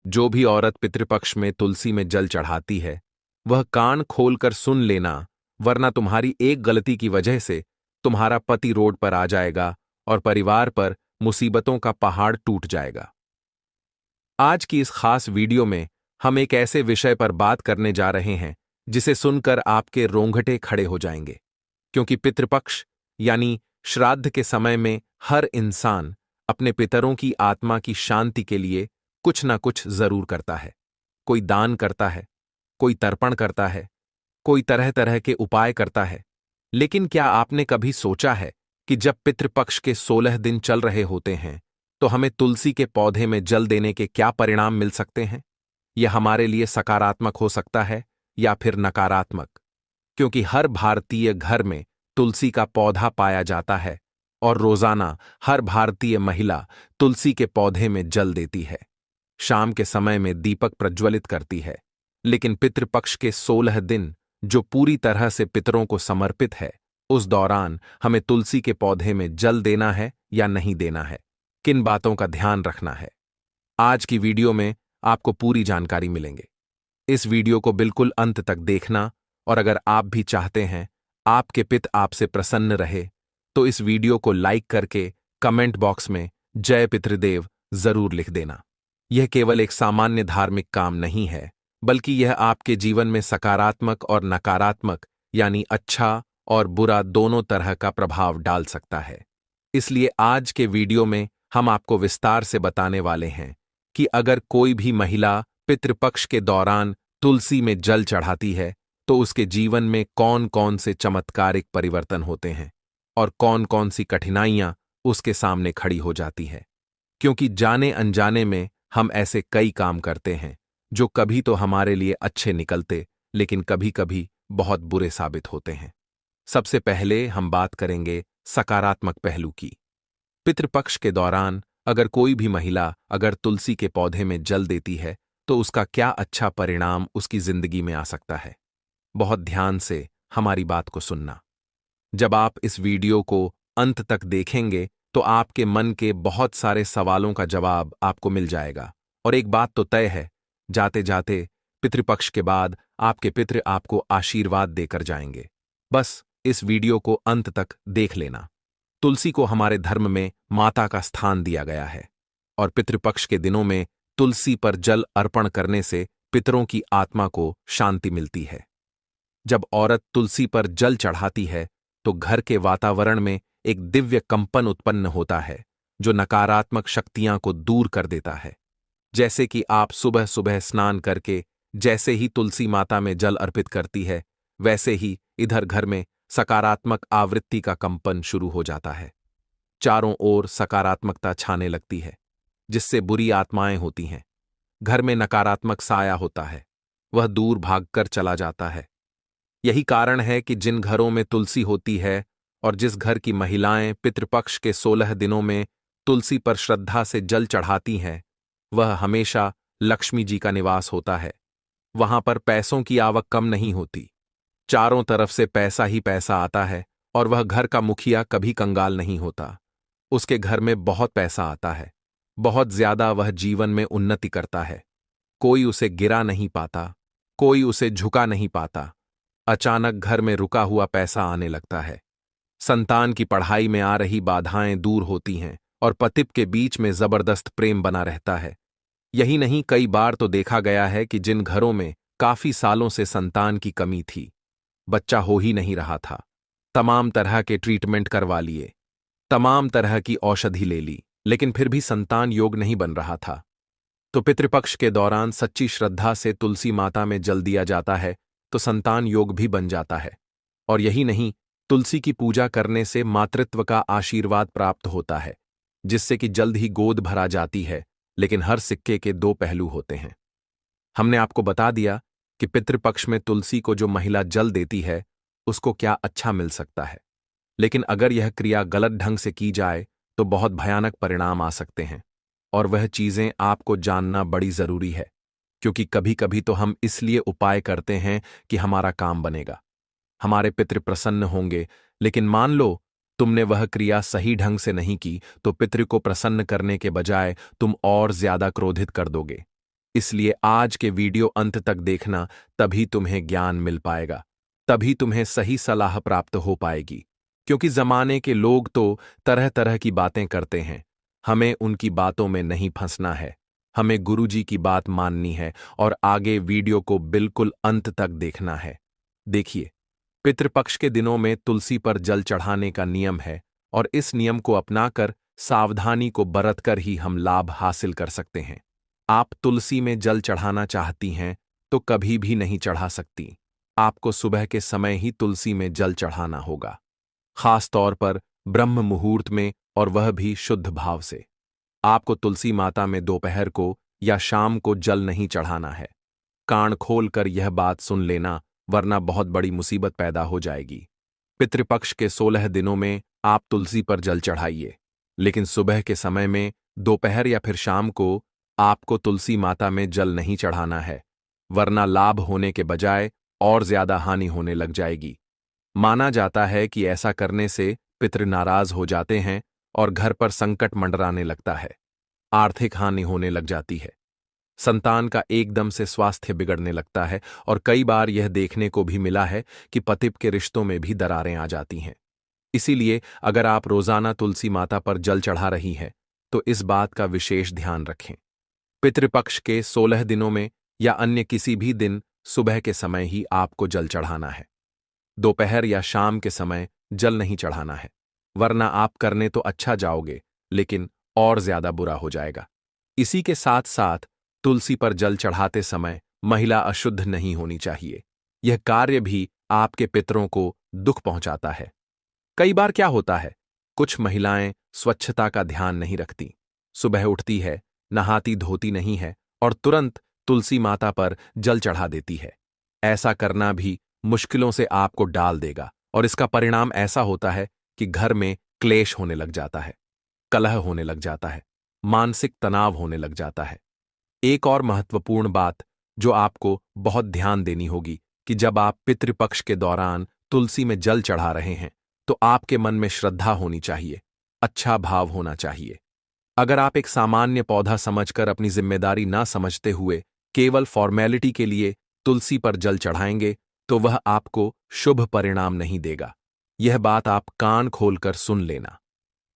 जो भी औरत पितृपक्ष में तुलसी में जल चढ़ाती है, वह कान खोलकर सुन लेना, वरना तुम्हारी एक गलती की वजह से तुम्हारा पति रोड पर आ जाएगा और परिवार पर मुसीबतों का पहाड़ टूट जाएगा। आज की इस खास वीडियो में हम एक ऐसे विषय पर बात करने जा रहे हैं जिसे सुनकर आपके रोंगटे खड़े हो जाएंगे, क्योंकि पितृपक्ष यानी श्राद्ध के समय में हर इंसान अपने पितरों की आत्मा की शांति के लिए कुछ ना कुछ जरूर करता है। कोई दान करता है, कोई तर्पण करता है, कोई तरह तरह के उपाय करता है। लेकिन क्या आपने कभी सोचा है कि जब पितृपक्ष के 16 दिन चल रहे होते हैं तो हमें तुलसी के पौधे में जल देने के क्या परिणाम मिल सकते हैं? यह हमारे लिए सकारात्मक हो सकता है या फिर नकारात्मक, क्योंकि हर भारतीय घर में तुलसी का पौधा पाया जाता है और रोजाना हर भारतीय महिला तुलसी के पौधे में जल देती है। शाम के समय में दीपक प्रज्वलित करती है। लेकिन पितृपक्ष के 16 दिन जो पूरी तरह से पितरों को समर्पित है, उस दौरान हमें तुलसी के पौधे में जल देना है या नहीं देना है, किन बातों का ध्यान रखना है, आज की वीडियो में आपको पूरी जानकारी मिलेंगे। इस वीडियो को बिल्कुल अंत तक देखना, और अगर आप भी चाहते हैं आपके पिता आपसे प्रसन्न रहे तो इस वीडियो को लाइक करके कमेंट बॉक्स में जय पितृदेव जरूर लिख देना। यह केवल एक सामान्य धार्मिक काम नहीं है, बल्कि यह आपके जीवन में सकारात्मक और नकारात्मक यानी अच्छा और बुरा दोनों तरह का प्रभाव डाल सकता है। इसलिए आज के वीडियो में हम आपको विस्तार से बताने वाले हैं कि अगर कोई भी महिला पितृपक्ष के दौरान तुलसी में जल चढ़ाती है तो उसके जीवन में कौन कौन से चमत्कारिक परिवर्तन होते हैं और कौन कौन सी कठिनाइयां उसके सामने खड़ी हो जाती है। क्योंकि जाने अनजाने में हम ऐसे कई काम करते हैं जो कभी तो हमारे लिए अच्छे निकलते, लेकिन कभी कभी बहुत बुरे साबित होते हैं। सबसे पहले हम बात करेंगे सकारात्मक पहलू की। पितृपक्ष के दौरान अगर कोई भी महिला अगर तुलसी के पौधे में जल देती है तो उसका क्या अच्छा परिणाम उसकी जिंदगी में आ सकता है। बहुत ध्यान से हमारी बात को सुनना। जब आप इस वीडियो को अंत तक देखेंगे तो आपके मन के बहुत सारे सवालों का जवाब आपको मिल जाएगा। और एक बात तो तय है, जाते जाते पितृपक्ष के बाद आपके पितृ आपको आशीर्वाद देकर जाएंगे। बस इस वीडियो को अंत तक देख लेना। तुलसी को हमारे धर्म में माता का स्थान दिया गया है और पितृपक्ष के दिनों में तुलसी पर जल अर्पण करने से पितरों की आत्मा को शांति मिलती है। जब औरत तुलसी पर जल चढ़ाती है तो घर के वातावरण में एक दिव्य कंपन उत्पन्न होता है जो नकारात्मक शक्तियां को दूर कर देता है। जैसे कि आप सुबह सुबह स्नान करके जैसे ही तुलसी माता में जल अर्पित करती है, वैसे ही इधर घर में सकारात्मक आवृत्ति का कंपन शुरू हो जाता है। चारों ओर सकारात्मकता छाने लगती है, जिससे बुरी आत्माएं होती हैं। घर में नकारात्मक साया होता है, वह दूर भागकर चला जाता है। यही कारण है कि जिन घरों में तुलसी होती है और जिस घर की महिलाएं पितृपक्ष के 16 दिनों में तुलसी पर श्रद्धा से जल चढ़ाती हैं, वह हमेशा लक्ष्मी जी का निवास होता है। वहां पर पैसों की आवक कम नहीं होती, चारों तरफ से पैसा ही पैसा आता है और वह घर का मुखिया कभी कंगाल नहीं होता। उसके घर में बहुत पैसा आता है, बहुत ज्यादा वह जीवन में उन्नति करता है। कोई उसे गिरा नहीं पाता, कोई उसे झुका नहीं पाता। अचानक घर में रुका हुआ पैसा आने लगता है। संतान की पढ़ाई में आ रही बाधाएं दूर होती हैं और पति के बीच में जबरदस्त प्रेम बना रहता है। यही नहीं, कई बार तो देखा गया है कि जिन घरों में काफी सालों से संतान की कमी थी, बच्चा हो ही नहीं रहा था, तमाम तरह के ट्रीटमेंट करवा लिए, तमाम तरह की औषधि ले ली, लेकिन फिर भी संतान योग नहीं बन रहा था, तो पितृपक्ष के दौरान सच्ची श्रद्धा से तुलसी माता में जल दिया जाता है तो संतान योग भी बन जाता है। और यही नहीं, तुलसी की पूजा करने से मातृत्व का आशीर्वाद प्राप्त होता है, जिससे कि जल्द ही गोद भरा जाती है। लेकिन हर सिक्के के दो पहलू होते हैं। हमने आपको बता दिया कि पितृपक्ष में तुलसी को जो महिला जल देती है उसको क्या अच्छा मिल सकता है, लेकिन अगर यह क्रिया गलत ढंग से की जाए तो बहुत भयानक परिणाम आ सकते हैं। और वह चीजें आपको जानना बड़ी जरूरी है, क्योंकि कभी कभी तो हम इसलिए उपाय करते हैं कि हमारा काम बनेगा, हमारे पितृ प्रसन्न होंगे, लेकिन मान लो तुमने वह क्रिया सही ढंग से नहीं की तो पितृ को प्रसन्न करने के बजाय तुम और ज्यादा क्रोधित कर दोगे। इसलिए आज के वीडियो अंत तक देखना, तभी तुम्हें ज्ञान मिल पाएगा, तभी तुम्हें सही सलाह प्राप्त हो पाएगी। क्योंकि जमाने के लोग तो तरह तरह की बातें करते हैं, हमें उनकी बातों में नहीं फंसना है। हमें गुरुजी की बात माननी है और आगे वीडियो को बिल्कुल अंत तक देखना है। देखिए, पितृपक्ष के दिनों में तुलसी पर जल चढ़ाने का नियम है और इस नियम को अपनाकर सावधानी को बरतकर ही हम लाभ हासिल कर सकते हैं। आप तुलसी में जल चढ़ाना चाहती हैं तो कभी भी नहीं चढ़ा सकती। आपको सुबह के समय ही तुलसी में जल चढ़ाना होगा, खास तौर पर ब्रह्म मुहूर्त में, और वह भी शुद्ध भाव से। आपको तुलसी माता में दोपहर को या शाम को जल नहीं चढ़ाना है। कान खोलकर यह बात सुन लेना, वरना बहुत बड़ी मुसीबत पैदा हो जाएगी। पितृपक्ष के 16 दिनों में आप तुलसी पर जल चढ़ाइए, लेकिन सुबह के समय में, दोपहर या फिर शाम को आपको तुलसी माता में जल नहीं चढ़ाना है, वरना लाभ होने के बजाय और ज्यादा हानि होने लग जाएगी। माना जाता है कि ऐसा करने से पितृ नाराज हो जाते हैं और घर पर संकट मंडराने लगता है, आर्थिक हानि होने लग जाती है, संतान का एकदम से स्वास्थ्य बिगड़ने लगता है, और कई बार यह देखने को भी मिला है कि पति के रिश्तों में भी दरारें आ जाती हैं। इसीलिए अगर आप रोजाना तुलसी माता पर जल चढ़ा रही हैं तो इस बात का विशेष ध्यान रखें। पितृपक्ष के 16 दिनों में या अन्य किसी भी दिन सुबह के समय ही आपको जल चढ़ाना है। दोपहर या शाम के समय जल नहीं चढ़ाना है, वरना आप करने तो अच्छा जाओगे लेकिन और ज्यादा बुरा हो जाएगा। इसी के साथ साथ तुलसी पर जल चढ़ाते समय महिला अशुद्ध नहीं होनी चाहिए। यह कार्य भी आपके पितरों को दुख पहुंचाता है। कई बार क्या होता है, कुछ महिलाएं स्वच्छता का ध्यान नहीं रखती, सुबह उठती है, नहाती धोती नहीं है और तुरंत तुलसी माता पर जल चढ़ा देती है। ऐसा करना भी मुश्किलों से आपको डाल देगा और इसका परिणाम ऐसा होता है कि घर में क्लेश होने लग जाता है, कलह होने लग जाता है, मानसिक तनाव होने लग जाता है। एक और महत्वपूर्ण बात जो आपको बहुत ध्यान देनी होगी कि जब आप पितृपक्ष के दौरान तुलसी में जल चढ़ा रहे हैं तो आपके मन में श्रद्धा होनी चाहिए, अच्छा भाव होना चाहिए। अगर आप एक सामान्य पौधा समझकर अपनी जिम्मेदारी ना समझते हुए केवल फॉर्मेलिटी के लिए तुलसी पर जल चढ़ाएंगे तो वह आपको शुभ परिणाम नहीं देगा। यह बात आप कान खोलकर सुन लेना।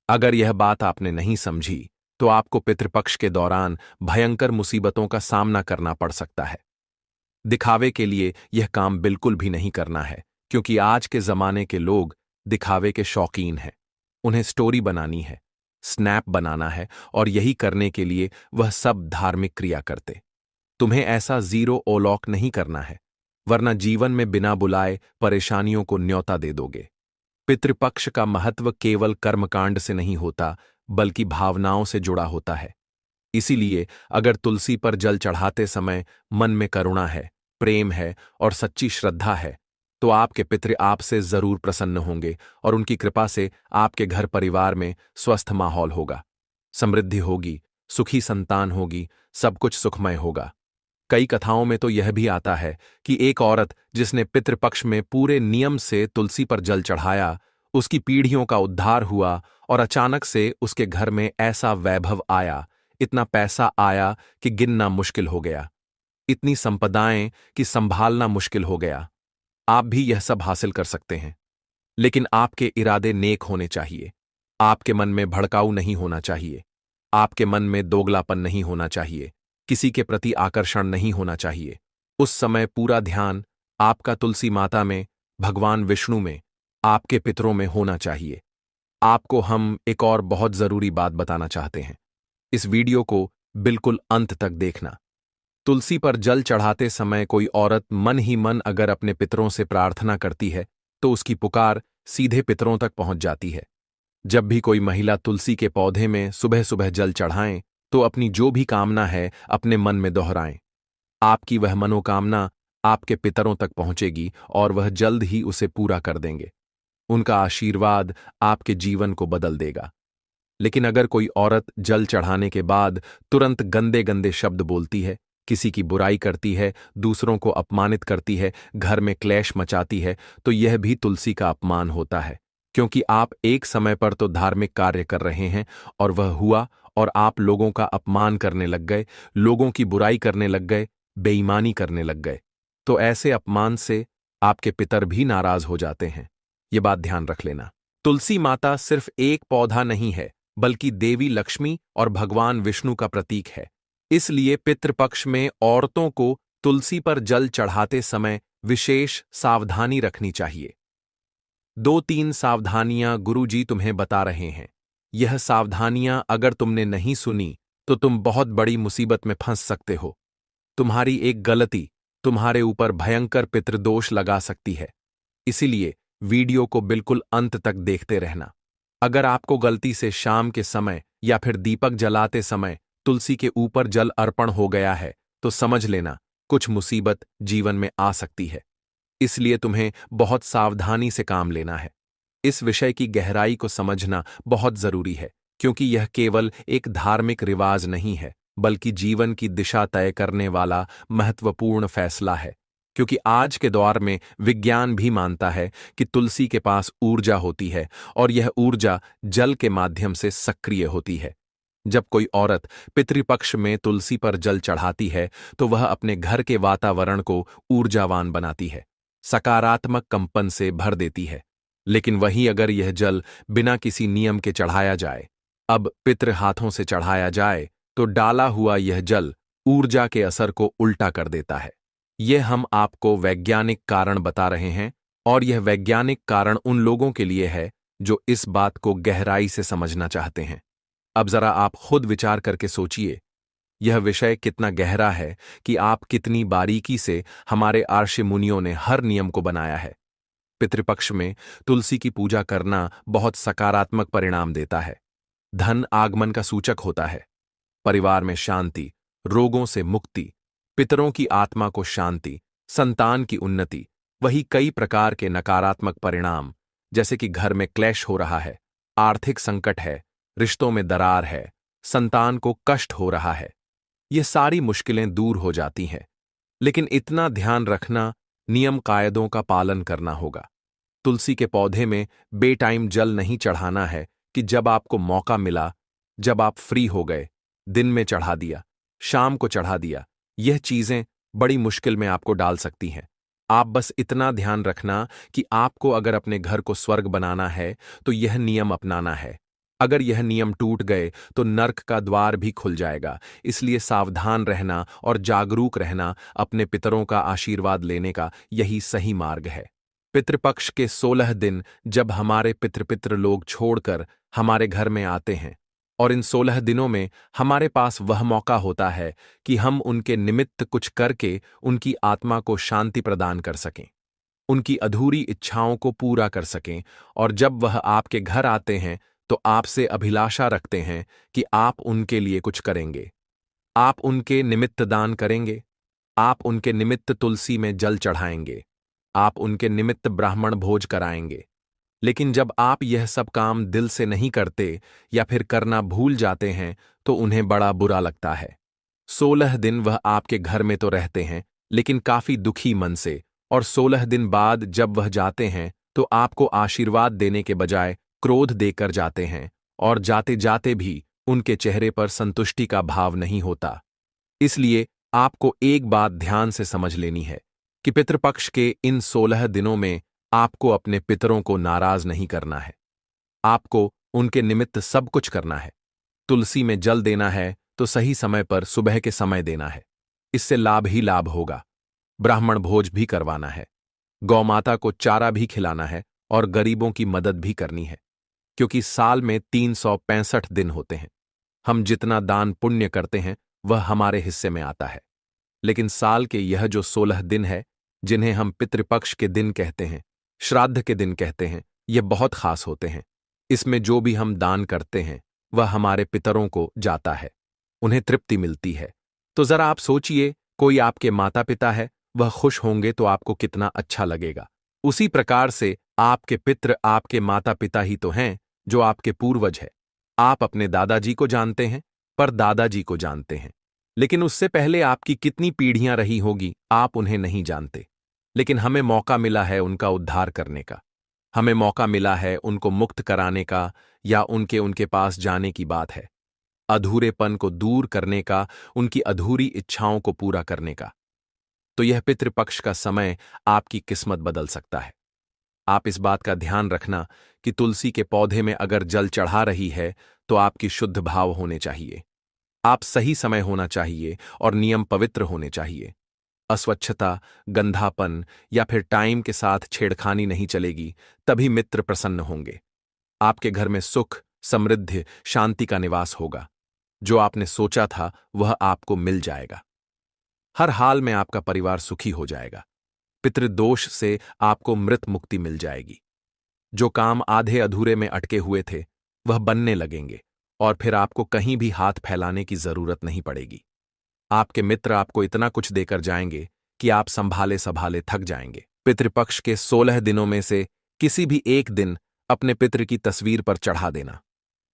अगर यह बात आपने नहीं समझी तो आपको पितृपक्ष के दौरान भयंकर मुसीबतों का सामना करना पड़ सकता है। दिखावे के लिए यह काम बिल्कुल भी नहीं करना है, क्योंकि आज के जमाने के लोग दिखावे के शौकीन हैं। उन्हें स्टोरी बनानी है, स्नैप बनाना है और यही करने के लिए वह सब धार्मिक क्रिया करते। तुम्हें ऐसा जीरो ओलॉक नहीं करना है, वरना जीवन में बिना बुलाए परेशानियों को न्योता दे दोगे। पितृपक्ष का महत्व केवल कर्मकांड से नहीं होता, बल्कि भावनाओं से जुड़ा होता है। इसीलिए अगर तुलसी पर जल चढ़ाते समय मन में करुणा है, प्रेम है और सच्ची श्रद्धा है तो आपके पितृ आपसे जरूर प्रसन्न होंगे और उनकी कृपा से आपके घर परिवार में स्वस्थ माहौल होगा, समृद्धि होगी, सुखी संतान होगी, सब कुछ सुखमय होगा। कई कथाओं में तो यह भी आता है कि एक औरत जिसने पितृपक्ष में पूरे नियम से तुलसी पर जल चढ़ाया, उसकी पीढ़ियों का उद्धार हुआ और अचानक से उसके घर में ऐसा वैभव आया, इतना पैसा आया कि गिनना मुश्किल हो गया, इतनी संपदाएं कि संभालना मुश्किल हो गया। आप भी यह सब हासिल कर सकते हैं, लेकिन आपके इरादे नेक होने चाहिए। आपके मन में भड़काऊ नहीं होना चाहिए, आपके मन में दोगलापन नहीं होना चाहिए, किसी के प्रति आकर्षण नहीं होना चाहिए। उस समय पूरा ध्यान आपका तुलसी माता में, भगवान विष्णु में, आपके पितरों में होना चाहिए। आपको हम एक और बहुत जरूरी बात बताना चाहते हैं, इस वीडियो को बिल्कुल अंत तक देखना। तुलसी पर जल चढ़ाते समय कोई औरत मन ही मन अगर अपने पितरों से प्रार्थना करती है तो उसकी पुकार सीधे पितरों तक पहुंच जाती है। जब भी कोई महिला तुलसी के पौधे में सुबह सुबह जल चढ़ाएं तो अपनी जो भी कामना है अपने मन में दोहराएं। आपकी वह मनोकामना आपके पितरों तक पहुंचेगी और वह जल्द ही उसे पूरा कर देंगे। उनका आशीर्वाद आपके जीवन को बदल देगा। लेकिन अगर कोई औरत जल चढ़ाने के बाद तुरंत गंदे गंदे शब्द बोलती है, किसी की बुराई करती है, दूसरों को अपमानित करती है, घर में क्लेश मचाती है, तो यह भी तुलसी का अपमान होता है, क्योंकि आप एक समय पर तो धार्मिक कार्य कर रहे हैं और वह हुआ और आप लोगों का अपमान करने लग गए, लोगों की बुराई करने लग गए, बेईमानी करने लग गए, तो ऐसे अपमान से आपके पितर भी नाराज हो जाते हैं। ये बात ध्यान रख लेना। तुलसी माता सिर्फ एक पौधा नहीं है, बल्कि देवी लक्ष्मी और भगवान विष्णु का प्रतीक है। इसलिए पितृपक्ष में औरतों को तुलसी पर जल चढ़ाते समय विशेष सावधानी रखनी चाहिए। 2-3 सावधानियां गुरुजी तुम्हें बता रहे हैं। यह सावधानियां अगर तुमने नहीं सुनी तो तुम बहुत बड़ी मुसीबत में फंस सकते हो। तुम्हारी एक गलती तुम्हारे ऊपर भयंकर पितृदोष लगा सकती है। इसीलिए वीडियो को बिल्कुल अंत तक देखते रहना। अगर आपको गलती से शाम के समय या फिर दीपक जलाते समय तुलसी के ऊपर जल अर्पण हो गया है, तो समझ लेना कुछ मुसीबत जीवन में आ सकती है। इसलिए तुम्हें बहुत सावधानी से काम लेना है। इस विषय की गहराई को समझना बहुत जरूरी है, क्योंकि यह केवल एक धार्मिक रिवाज नहीं है, बल्कि जीवन की दिशा तय करने वाला महत्वपूर्ण फैसला है। क्योंकि आज के दौर में विज्ञान भी मानता है कि तुलसी के पास ऊर्जा होती है और यह ऊर्जा जल के माध्यम से सक्रिय होती है। जब कोई औरत पितृपक्ष में तुलसी पर जल चढ़ाती है, तो वह अपने घर के वातावरण को ऊर्जावान बनाती है, सकारात्मक कंपन से भर देती है। लेकिन वहीं अगर यह जल बिना किसी नियम के चढ़ाया जाए, अब पितृ हाथों से चढ़ाया जाए, तो डाला हुआ यह जल ऊर्जा के असर को उल्टा कर देता है। यह हम आपको वैज्ञानिक कारण बता रहे हैं, और यह वैज्ञानिक कारण उन लोगों के लिए है जो इस बात को गहराई से समझना चाहते हैं। अब जरा आप खुद विचार करके सोचिए, यह विषय कितना गहरा है कि आप कितनी बारीकी से हमारे आर्षि मुनियों ने हर नियम को बनाया है। पितृपक्ष में तुलसी की पूजा करना बहुत सकारात्मक परिणाम देता है। धन आगमन का सूचक होता है, परिवार में शांति, रोगों से मुक्ति, पितरों की आत्मा को शांति, संतान की उन्नति। वही कई प्रकार के नकारात्मक परिणाम, जैसे कि घर में क्लेश हो रहा है, आर्थिक संकट है, रिश्तों में दरार है, संतान को कष्ट हो रहा है, ये सारी मुश्किलें दूर हो जाती हैं। लेकिन इतना ध्यान रखना, नियम कायदों का पालन करना होगा। तुलसी के पौधे में बेटाइम जल नहीं चढ़ाना है कि जब आपको मौका मिला, जब आप फ्री हो गए, दिन में चढ़ा दिया, शाम को चढ़ा दिया। यह चीजें बड़ी मुश्किल में आपको डाल सकती हैं। आप बस इतना ध्यान रखना कि आपको अगर अपने घर को स्वर्ग बनाना है तो यह नियम अपनाना है। अगर यह नियम टूट गए तो नर्क का द्वार भी खुल जाएगा। इसलिए सावधान रहना और जागरूक रहना, अपने पितरों का आशीर्वाद लेने का यही सही मार्ग है। पितृपक्ष के 16 दिन जब हमारे पितृ लोग छोड़कर हमारे घर में आते हैं, और इन 16 दिनों में हमारे पास वह मौका होता है कि हम उनके निमित्त कुछ करके उनकी आत्मा को शांति प्रदान कर सकें, उनकी अधूरी इच्छाओं को पूरा कर सकें। और जब वह आपके घर आते हैं तो आपसे अभिलाषा रखते हैं कि आप उनके लिए कुछ करेंगे, आप उनके निमित्त दान करेंगे, आप उनके निमित्त तुलसी में जल चढ़ाएंगे, आप उनके निमित्त ब्राह्मण भोज कराएंगे। लेकिन जब आप यह सब काम दिल से नहीं करते या फिर करना भूल जाते हैं तो उन्हें बड़ा बुरा लगता है। 16 दिन वह आपके घर में तो रहते हैं, लेकिन काफी दुखी मन से, और 16 दिन बाद जब वह जाते हैं तो आपको आशीर्वाद देने के बजाय क्रोध देकर जाते हैं, और जाते जाते भी उनके चेहरे पर संतुष्टि का भाव नहीं होता। इसलिए आपको एक बात ध्यान से समझ लेनी है कि पितृपक्ष के इन 16 दिनों में आपको अपने पितरों को नाराज नहीं करना है। आपको उनके निमित्त सब कुछ करना है। तुलसी में जल देना है तो सही समय पर सुबह के समय देना है, इससे लाभ ही लाभ होगा। ब्राह्मण भोज भी करवाना है, गौमाता को चारा भी खिलाना है, और गरीबों की मदद भी करनी है। क्योंकि साल में 365 दिन होते हैं। हम जितना दान पुण्य करते हैं वह हमारे हिस्से में आता है। लेकिन साल के यह जो 16 दिन है, जिन्हें हम पितृपक्ष के दिन कहते हैं, श्राद्ध के दिन कहते हैं, यह बहुत खास होते हैं। इसमें जो भी हम दान करते हैं वह हमारे पितरों को जाता है, उन्हें तृप्ति मिलती है। तो जरा आप सोचिए, कोई आपके माता पिता है, वह खुश होंगे तो आपको कितना अच्छा लगेगा। उसी प्रकार से आपके पितृ आपके माता पिता ही तो हैं, जो आपके पूर्वज है। आप अपने दादाजी को जानते हैं, पर दादाजी को जानते हैं, लेकिन उससे पहले आपकी कितनी पीढ़ियां रही होगी आप उन्हें नहीं जानते। लेकिन हमें मौका मिला है उनका उद्धार करने का, हमें मौका मिला है उनको मुक्त कराने का, या उनके पास जाने की बात है। अधूरेपन को दूर करने का, उनकी अधूरी इच्छाओं को पूरा करने का। तो यह पितृपक्ष का समय आपकी किस्मत बदल सकता है। आप इस बात का ध्यान रखना कि तुलसी के पौधे में अगर जल चढ़ा रही है तो आपकी शुद्ध भाव होने चाहिए। आप सही समय होना चाहिए और नियम पवित्र होने चाहिए। अस्वच्छता, गंधापन या फिर टाइम के साथ छेड़खानी नहीं चलेगी, तभी मित्र प्रसन्न होंगे। आपके घर में सुख, समृद्धि, शांति का निवास होगा। जो आपने सोचा था वह आपको मिल जाएगा। हर हाल में आपका परिवार सुखी हो जाएगा। पितृदोष से आपको मृत मुक्ति मिल जाएगी। जो काम आधे अधूरे में अटके हुए थे वह बनने लगेंगे और फिर आपको कहीं भी हाथ फैलाने की जरूरत नहीं पड़ेगी। आपके मित्र आपको इतना कुछ देकर जाएंगे कि आप संभाले संभाले थक जाएंगे। पितृपक्ष के 16 दिनों में से किसी भी एक दिन अपने पितृ की तस्वीर पर चढ़ा देना।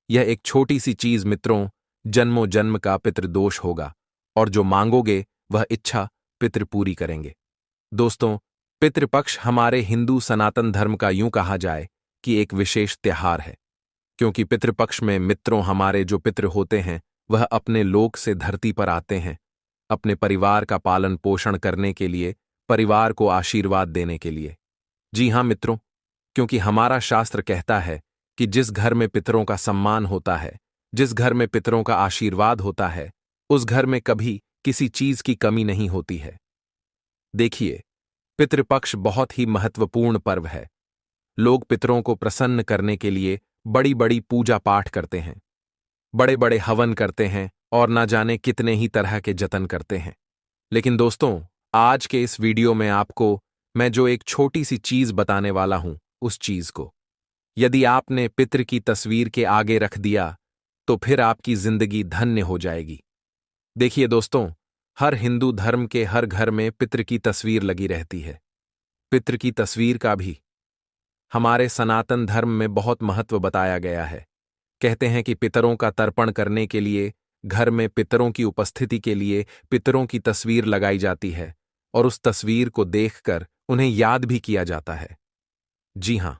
यह एक छोटी सी चीज मित्रों, जन्मों जन्म का पितृदोष होगा और जो मांगोगे वह इच्छा पितृ पूरी करेंगे। दोस्तों, पितृपक्ष हमारे हिंदू सनातन धर्म का यूं कहा जाए कि एक विशेष त्योहार है, क्योंकि पितृपक्ष में मित्रों हमारे जो पितृ होते हैं वह अपने लोक से धरती पर आते हैं अपने परिवार का पालन पोषण करने के लिए, परिवार को आशीर्वाद देने के लिए। जी हां मित्रों, क्योंकि हमारा शास्त्र कहता है कि जिस घर में पितरों का सम्मान होता है, जिस घर में पितरों का आशीर्वाद होता है, उस घर में कभी किसी चीज की कमी नहीं होती है। देखिए, पितृपक्ष बहुत ही महत्वपूर्ण पर्व है। लोग पितरों को प्रसन्न करने के लिए बड़ी बड़ी पूजा पाठ करते हैं, बड़े बड़े हवन करते हैं और ना जाने कितने ही तरह के जतन करते हैं। लेकिन दोस्तों, आज के इस वीडियो में आपको मैं जो एक छोटी सी चीज बताने वाला हूं, उस चीज को यदि आपने पितृ की तस्वीर के आगे रख दिया तो फिर आपकी जिंदगी धन्य हो जाएगी। देखिए दोस्तों, हर हिंदू धर्म के हर घर में पितृ की तस्वीर लगी रहती है। पितृ की तस्वीर का भी हमारे सनातन धर्म में बहुत महत्व बताया गया है। कहते हैं कि पितरों का तर्पण करने के लिए घर में पितरों की उपस्थिति के लिए पितरों की तस्वीर लगाई जाती है और उस तस्वीर को देखकर उन्हें याद भी किया जाता है। जी हां,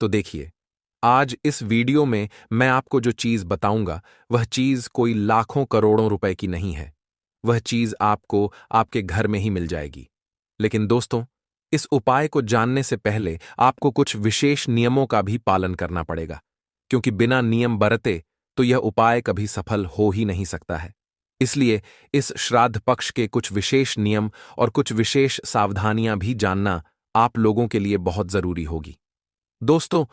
तो देखिए, आज इस वीडियो में मैं आपको जो चीज बताऊंगा वह चीज कोई लाखों करोड़ों रुपए की नहीं है। वह चीज आपको आपके घर में ही मिल जाएगी। लेकिन दोस्तों, इस उपाय को जानने से पहले आपको कुछ विशेष नियमों का भी पालन करना पड़ेगा, क्योंकि बिना नियम बरते तो यह उपाय कभी सफल हो ही नहीं सकता है। इसलिए इस श्राद्ध पक्ष के कुछ विशेष नियम और कुछ विशेष सावधानियां भी जानना आप लोगों के लिए बहुत जरूरी होगी। दोस्तों,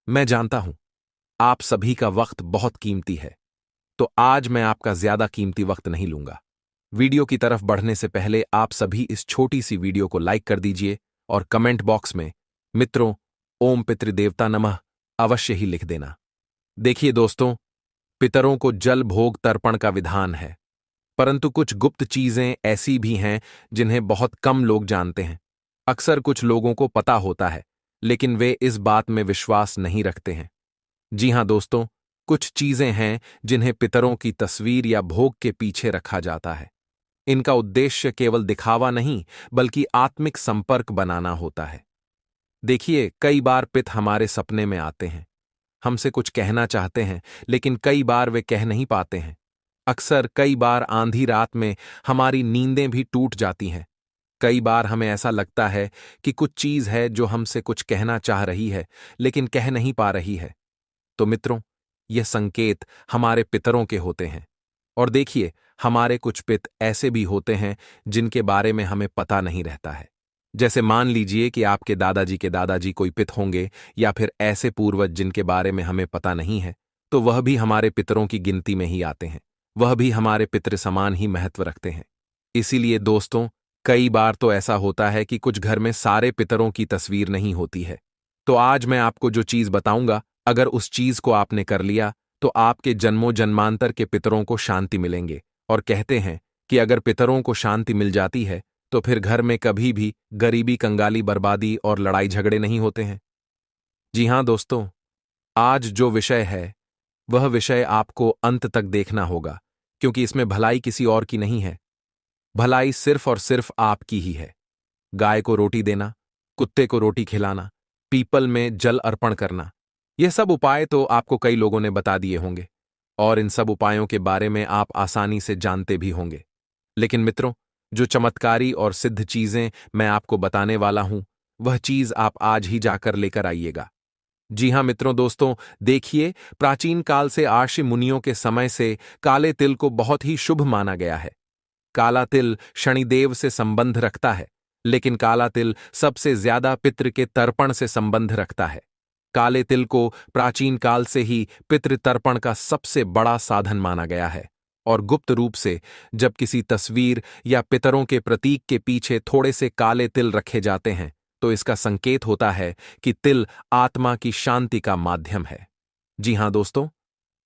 मैं जानता हूं आप सभी का वक्त बहुत कीमती है, तो आज मैं आपका ज्यादा कीमती वक्त नहीं लूंगा। वीडियो की तरफ बढ़ने से पहले आप सभी इस छोटी सी वीडियो को लाइक कर दीजिए और कमेंट बॉक्स में मित्रों ओम पितृदेवता नमः अवश्य ही लिख देना। देखिए दोस्तों, पितरों को जल भोग तर्पण का विधान है, परंतु कुछ गुप्त चीजें ऐसी भी हैं जिन्हें बहुत कम लोग जानते हैं। अक्सर कुछ लोगों को पता होता है, लेकिन वे इस बात में विश्वास नहीं रखते हैं। जी हां दोस्तों, कुछ चीजें हैं जिन्हें पितरों की तस्वीर या भोग के पीछे रखा जाता है। इनका उद्देश्य केवल दिखावा नहीं, बल्कि आत्मिक संपर्क बनाना होता है। देखिए, कई बार पित हमारे सपने में आते हैं, हमसे कुछ कहना चाहते हैं, लेकिन कई बार वे कह नहीं पाते हैं। अक्सर कई बार आंधी रात में हमारी नींदें भी टूट जाती हैं। कई बार हमें ऐसा लगता है कि कुछ चीज है जो हमसे कुछ कहना चाह रही है, लेकिन कह नहीं पा रही है। तो मित्रों, ये संकेत हमारे पितरों के होते हैं। और देखिए, हमारे कुछ पित ऐसे भी होते हैं जिनके बारे में हमें पता नहीं रहता है। जैसे मान लीजिए कि आपके दादाजी के दादाजी कोई पित होंगे, या फिर ऐसे पूर्वज जिनके बारे में हमें पता नहीं है, तो वह भी हमारे पितरों की गिनती में ही आते हैं। वह भी हमारे पितृ समान ही महत्व रखते हैं। इसीलिए दोस्तों, कई बार तो ऐसा होता है कि कुछ घर में सारे पितरों की तस्वीर नहीं होती है। तो आज मैं आपको जो चीज बताऊंगा, अगर उस चीज को आपने कर लिया तो आपके जन्मों जन्मांतर के पितरों को शांति मिलेंगे। और कहते हैं कि अगर पितरों को शांति मिल जाती है तो फिर घर में कभी भी गरीबी, कंगाली, बर्बादी और लड़ाई झगड़े नहीं होते हैं। जी हां दोस्तों, आज जो विषय है वह विषय आपको अंत तक देखना होगा, क्योंकि इसमें भलाई किसी और की नहीं है। भलाई सिर्फ और सिर्फ आपकी ही है। गाय को रोटी देना, कुत्ते को रोटी खिलाना, पीपल में जल अर्पण करना, यह सब उपाय तो आपको कई लोगों ने बता दिए होंगे। और इन सब उपायों के बारे में आप आसानी से जानते भी होंगे। लेकिन मित्रों, जो चमत्कारी और सिद्ध चीजें मैं आपको बताने वाला हूं, वह चीज आप आज ही जाकर लेकर आइएगा। जी हां मित्रों, दोस्तों, देखिए, प्राचीन काल से आर्षि मुनियों के समय से काले तिल को बहुत ही शुभ माना गया है। काला तिल शनिदेव से संबंध रखता है, लेकिन काला तिल सबसे ज्यादा पितृ के तर्पण से संबंध रखता है। काले तिल को प्राचीन काल से ही पितृ तर्पण का सबसे बड़ा साधन माना गया है, और गुप्त रूप से जब किसी तस्वीर या पितरों के प्रतीक के पीछे थोड़े से काले तिल रखे जाते हैं, तो इसका संकेत होता है कि तिल आत्मा की शांति का माध्यम है। जी हां दोस्तों,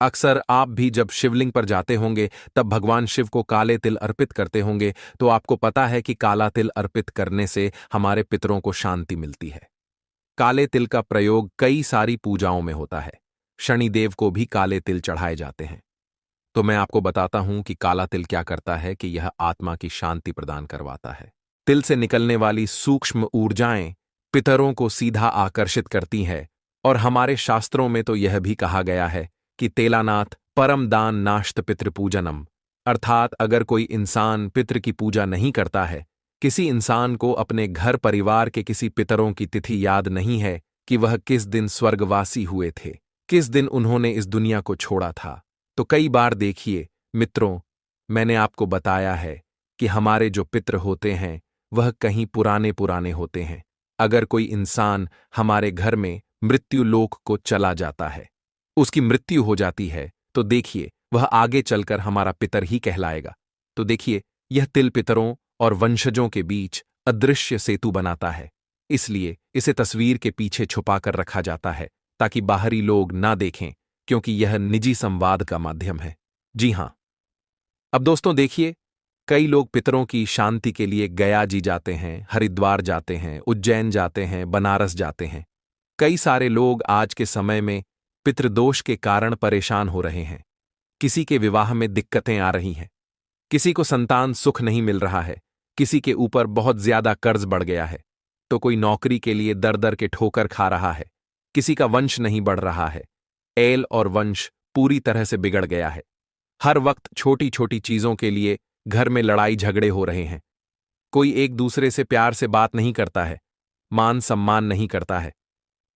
अक्सर आप भी जब शिवलिंग पर जाते होंगे, तब भगवान शिव को काले तिल अर्पित करते होंगे, तो आपको पता है कि काला तिल अर्पित करने से हमारे पितरों को शांति मिलती है। काले तिल का प्रयोग कई सारी पूजाओं में होता है। शनिदेव को भी काले तिल चढ़ाए जाते हैं। तो मैं आपको बताता हूं कि काला तिल क्या करता है कि यह आत्मा की शांति प्रदान करवाता है। तिल से निकलने वाली सूक्ष्म ऊर्जाएं पितरों को सीधा आकर्षित करती है, और हमारे शास्त्रों में तो यह भी कहा गया है कि तेलानाथ परम दान नाश्त पितृपूजनम, अर्थात अगर कोई इंसान पितृ की पूजा नहीं करता है, किसी इंसान को अपने घर परिवार के किसी पितरों की तिथि याद नहीं है कि वह किस दिन स्वर्गवासी हुए थे, किस दिन उन्होंने इस दुनिया को छोड़ा था, तो कई बार देखिए मित्रों, मैंने आपको बताया है कि हमारे जो पितृ होते हैं वह कहीं पुराने पुराने होते हैं। अगर कोई इंसान हमारे घर में मृत्यु लोक को चला जाता है, उसकी मृत्यु हो जाती है, तो देखिए वह आगे चलकर हमारा पितर ही कहलाएगा। तो देखिए, यह तिल पितरों और वंशजों के बीच अदृश्य सेतु बनाता है। इसलिए इसे तस्वीर के पीछे छुपाकर रखा जाता है, ताकि बाहरी लोग ना देखें, क्योंकि यह निजी संवाद का माध्यम है। जी हां। अब दोस्तों देखिए, कई लोग पितरों की शांति के लिए गया जी जाते हैं, हरिद्वार जाते हैं, उज्जैन जाते हैं, बनारस जाते हैं। कई सारे लोग आज के समय में पितृदोष के कारण परेशान हो रहे हैं। किसी के विवाह में दिक्कतें आ रही हैं, किसी को संतान सुख नहीं मिल रहा है, किसी के ऊपर बहुत ज्यादा कर्ज बढ़ गया है, तो कोई नौकरी के लिए दर दर के ठोकर खा रहा है, किसी का वंश नहीं बढ़ रहा है, एल और वंश पूरी तरह से बिगड़ गया है। हर वक्त छोटी छोटी चीजों के लिए घर में लड़ाई झगड़े हो रहे हैं। कोई एक दूसरे से प्यार से बात नहीं करता है, मान सम्मान नहीं करता है।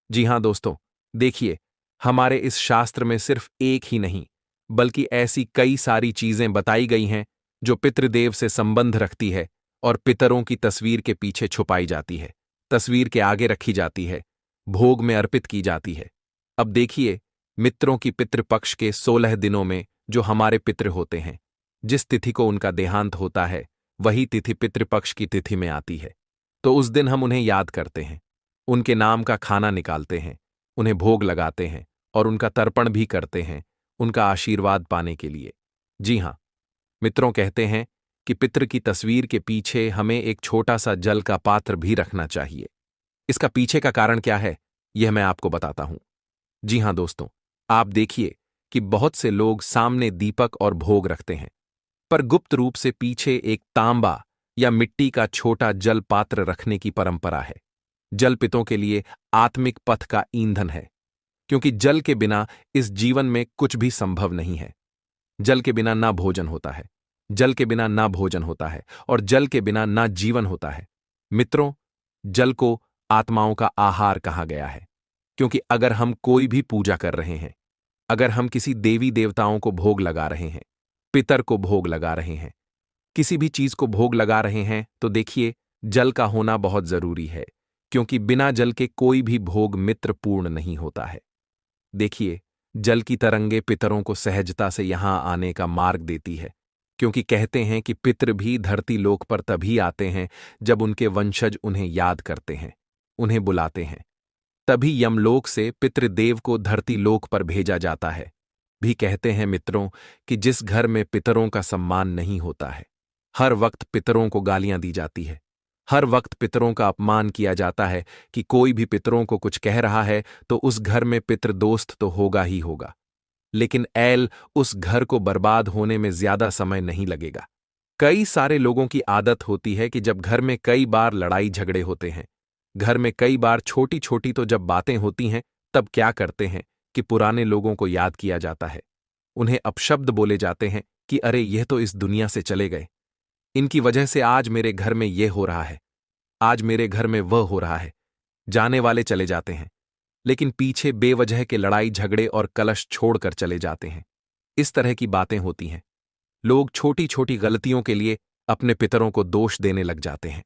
जी हां दोस्तों, देखिए, हमारे इस शास्त्र में सिर्फ एक ही नहीं, बल्कि ऐसी कई सारी चीजें बताई गई हैं जो पितृदेव से संबंध रखती है और पितरों की तस्वीर के पीछे छुपाई जाती है, तस्वीर के आगे रखी जाती है, भोग में अर्पित की जाती है। अब देखिए, मित्रों की पितृपक्ष के 16 दिनों में जो हमारे पितृ होते हैं, जिस तिथि को उनका देहांत होता है, वही तिथि पितृपक्ष की तिथि में आती है। तो उस दिन हम उन्हें याद करते हैं, उनके नाम का खाना निकालते हैं, उन्हें भोग लगाते हैं और उनका तर्पण भी करते हैं, उनका आशीर्वाद पाने के लिए। जी हां मित्रों, कहते हैं कि पितृ की तस्वीर के पीछे हमें एक छोटा सा जल का पात्र भी रखना चाहिए। इसका पीछे का कारण क्या है, यह मैं आपको बताता हूं। जी हां दोस्तों, आप देखिए कि बहुत से लोग सामने दीपक और भोग रखते हैं, पर गुप्त रूप से पीछे एक तांबा या मिट्टी का छोटा जल पात्र रखने की परंपरा है। जल पितों के लिए आत्मिक पथ का ईंधन है, क्योंकि जल के बिना इस जीवन में कुछ भी संभव नहीं है। जल के बिना ना भोजन होता है, जल के बिना ना भोजन होता है, और जल के बिना ना जीवन होता है। मित्रों, जल को आत्माओं का आहार कहा गया है, क्योंकि अगर हम कोई भी पूजा कर रहे हैं, अगर हम किसी देवी देवताओं को भोग लगा रहे हैं, पितर को भोग लगा रहे हैं, किसी भी चीज को भोग लगा रहे हैं, तो देखिए जल का होना बहुत जरूरी है, क्योंकि बिना जल के कोई भी भोग मित्र पूर्ण नहीं होता है। देखिए, जल की तरंगे पितरों को सहजता से यहां आने का मार्ग देती है, क्योंकि कहते हैं कि पितर भी धरती लोक पर तभी आते हैं जब उनके वंशज उन्हें याद करते हैं, उन्हें बुलाते हैं। तभी यमलोक से पितृदेव को धरती लोक पर भेजा जाता है। भी कहते हैं मित्रों कि जिस घर में पितरों का सम्मान नहीं होता है, हर वक्त पितरों को गालियां दी जाती है, हर वक्त पितरों का अपमान किया जाता है कि कोई भी पितरों को कुछ कह रहा है तो उस घर में पितृदोस्त तो होगा ही होगा। लेकिन ऐल उस घर को बर्बाद होने में ज्यादा समय नहीं लगेगा। कई सारे लोगों की आदत होती है कि जब घर में कई बार लड़ाई झगड़े होते हैं, घर में कई बार छोटी छोटी तो जब बातें होती हैं, तब क्या करते हैं कि पुराने लोगों को याद किया जाता है, उन्हें अपशब्द बोले जाते हैं कि अरे यह तो इस दुनिया से चले गए, इनकी वजह से आज मेरे घर में यह हो रहा है, आज मेरे घर में वह हो रहा है। जाने वाले चले जाते हैं, लेकिन पीछे बेवजह के लड़ाई झगड़े और कलश छोड़कर चले जाते हैं। इस तरह की बातें होती हैं। लोग छोटी छोटी गलतियों के लिए अपने पितरों को दोष देने लग जाते हैं,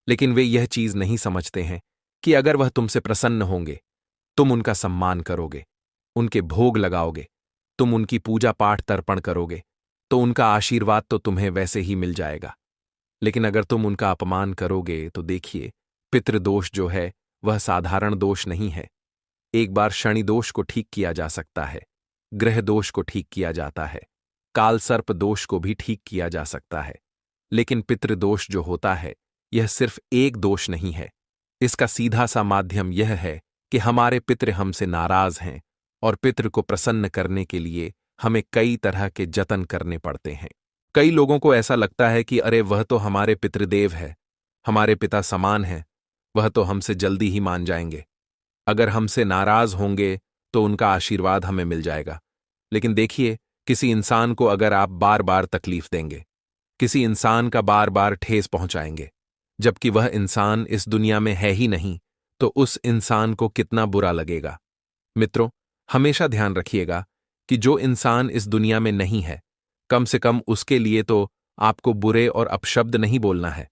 लेकिन वे यह चीज नहीं समझते हैं कि अगर वह तुमसे प्रसन्न होंगे, तुम उनका सम्मान करोगे, उनके भोग लगाओगे, तुम उनकी पूजा पाठ तर्पण करोगे, तो उनका आशीर्वाद तो तुम्हें वैसे ही मिल जाएगा। लेकिन अगर तुम उनका अपमान करोगे तो देखिए, पितृदोष जो है वह साधारण दोष नहीं है। एक बार शनि दोष को ठीक किया जा सकता है, ग्रह दोष को ठीक किया जाता है, काल सर्प दोष को भी ठीक किया जा सकता है, लेकिन पितृदोष जो होता है यह सिर्फ एक दोष नहीं है। इसका सीधा सा माध्यम यह है कि हमारे पितृ हमसे नाराज हैं और पितृ को प्रसन्न करने के लिए हमें कई तरह के जतन करने पड़ते हैं। कई लोगों को ऐसा लगता है कि अरे वह तो हमारे पितृदेव है, हमारे पिता समान हैं, वह तो हमसे जल्दी ही मान जाएंगे, अगर हमसे नाराज होंगे तो उनका आशीर्वाद हमें मिल जाएगा। लेकिन देखिए, किसी इंसान को अगर आप बार बार तकलीफ देंगे, किसी इंसान का बार बार ठेस पहुंचाएंगे, जबकि वह इंसान इस दुनिया में है ही नहीं, तो उस इंसान को कितना बुरा लगेगा। मित्रों, हमेशा ध्यान रखिएगा कि जो इंसान इस दुनिया में नहीं है, कम से कम उसके लिए तो आपको बुरे और अपशब्द नहीं बोलना है।